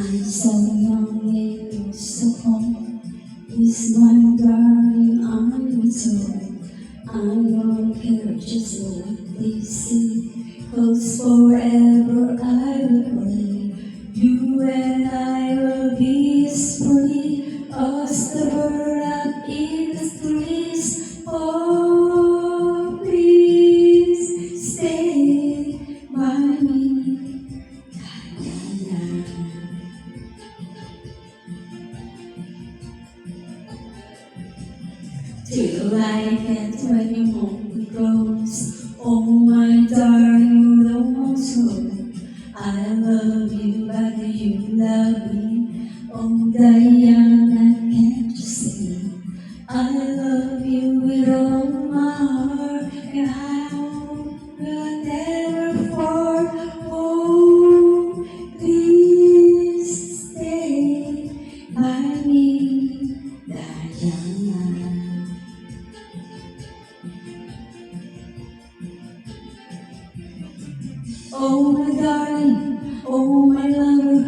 I'm so young and so home. Is my darling I'm told. I don't care just what they say. 'Cause forever I will play. You and I will be as free as the bird up in the trees. Oh, please stay by me. Till I get when you hold me close. Oh my darling, you don't want to. I love you, but you love me. Oh Diana, can't you see? I love you with all my heart, and I will never fall. Oh, please stay by me, Diana. Oh my darling, oh my lover,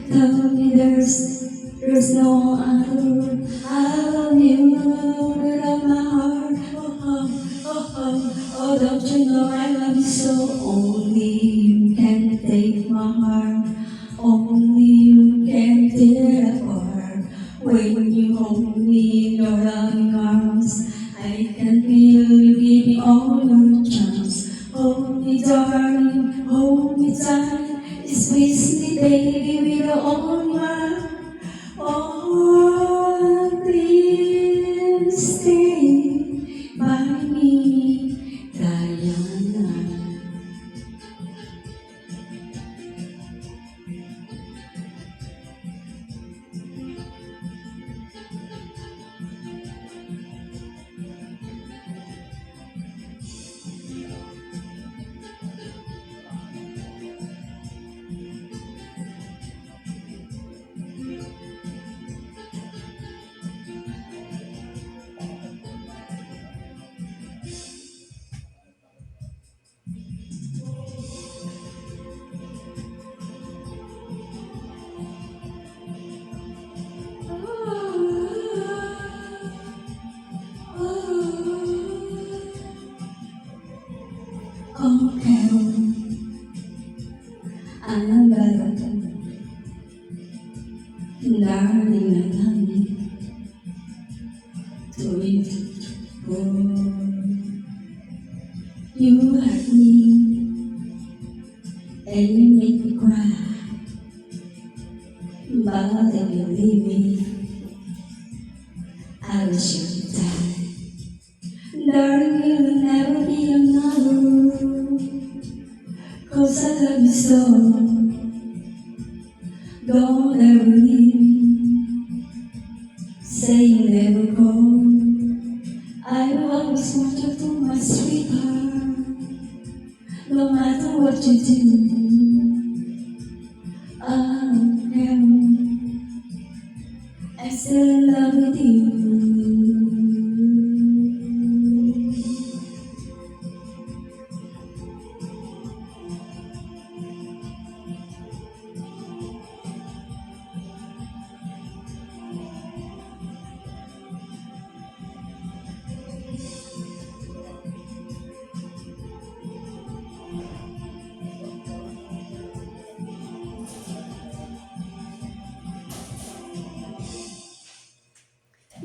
tell me there's no other. I love you with all my heart. Oh, don't you know I love you so? Only you can take my heart. Only you can tear it apart. When you hold me in your loving arms, I can feel you give me all your charms. Hold me, darling, hold me tight. Squeeze me, baby, with all your heart. Oh, please stay by me, Diana. Oh, Carol, I'm better darling, I love you. To it, you hurt me and you make me cry. But if you leave me, I will shoot you die. Darling, you will never be another. 'Cause I love you so. Don't ever leave me. Say you'll never go. I will always want you to my sweetheart. No matter what you do, I'll I still in love with you.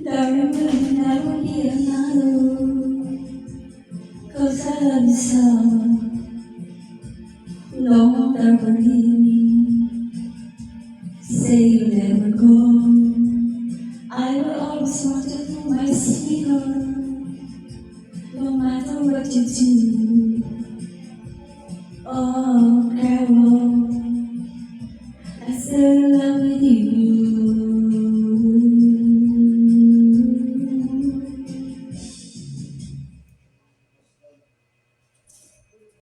Darling, will never be another. 'Cause I love you so. Don't ever leave me. Say you'll never go.